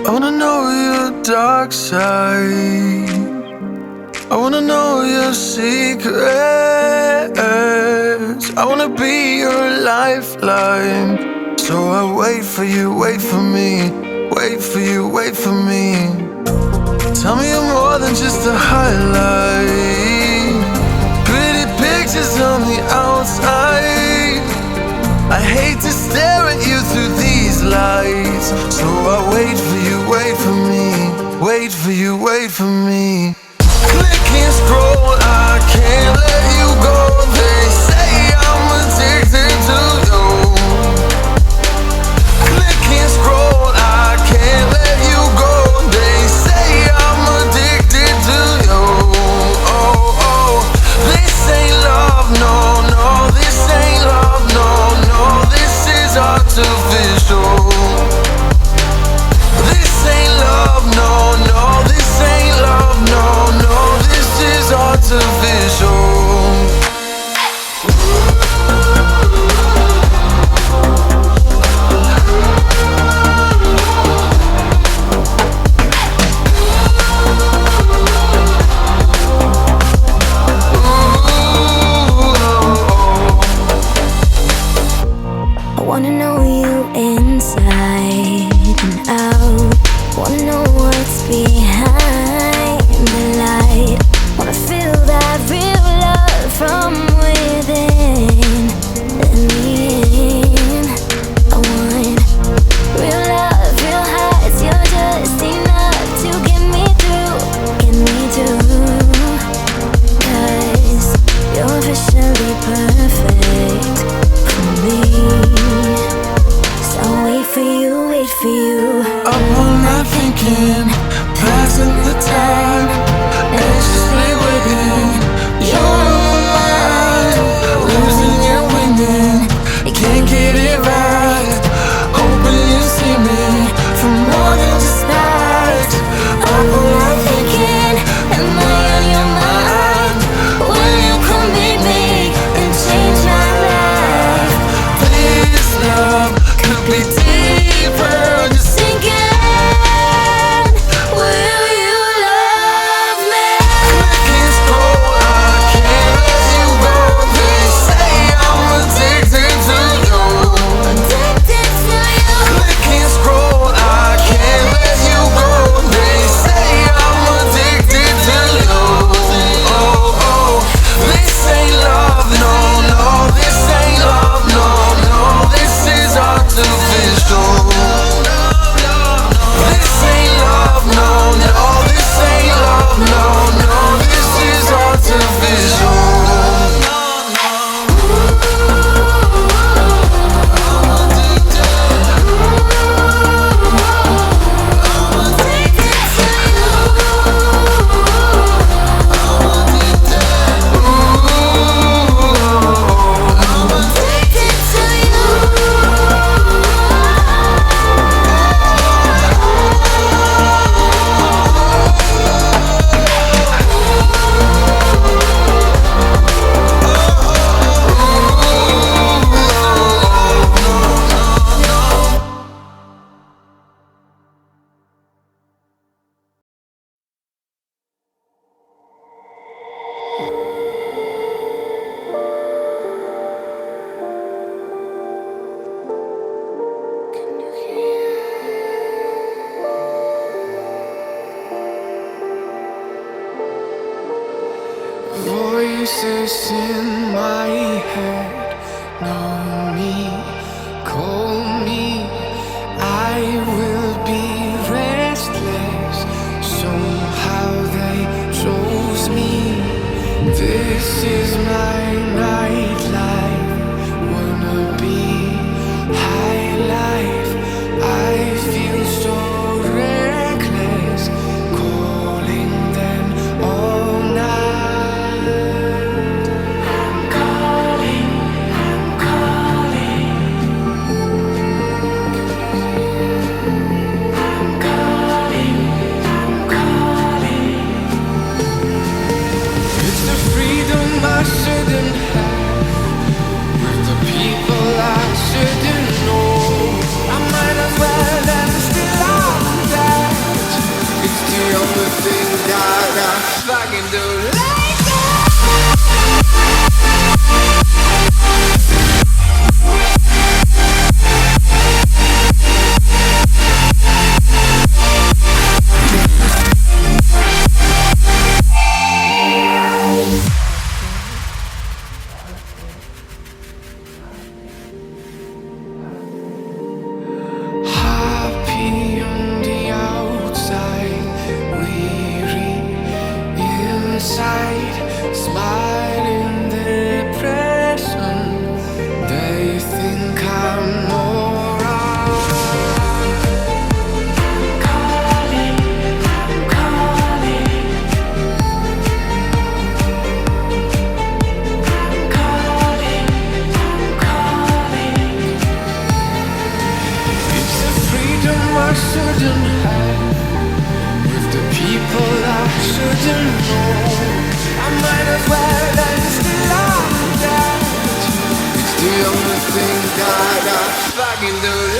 I wanna know your dark side. I wanna know your secrets. I wanna be your lifeline. So I wait for you, wait for me. Wait for you, wait for me. Tell me you're more than just a highlight. Pretty pictures on the outside. I hate to stare at you through these lights. So I wait for you, wait for me. Wait for you, wait for me. Click and scroll, I can't let you go. They say I'm addicted to you. Click and scroll, I can't let you go. They say I'm addicted to you. Oh, oh, this ain't love, no, no. This ain't love, no, no. This is artificial. This ain't love, no, no. This ain't love, no, no. This is artificial. I wanna know you inside and out. Wanna know what's behind the light. Wanna feel that real love from within. And in, I want real love, real highs. You're just enough to get me through, get me through. 'Cause you're officially perfect for me. So wait for you, wait for you. Up all night thinking, passing the time, anxiously waiting. You're on my mind, losing and winning. You can't get it right. Hoping you see me for more than just nights. Up all night thinking, Am I on your mind? Will you come meet me and change my life? this love could be deeper. Just Thinking, will you love me? click and scroll, I can't let you go. They say I'm addicted to you. Addicted to you. Click and scroll, I can't let you go. They say I'm addicted to you. Oh, oh, this ain't love, no, no. This ain't love, no, no. This is artificial. This ain't love, no, no. This ain't love, no, no. This is artificial. Voices in my head know me, call me. I will be restless. Somehow they chose me. This is my nightlife. Wanna be high life. I feel so reckless, calling them all night. I'm calling I shouldn't have, with the people I shouldn't know. I might as well still love that. It's the only thing that I fucking do.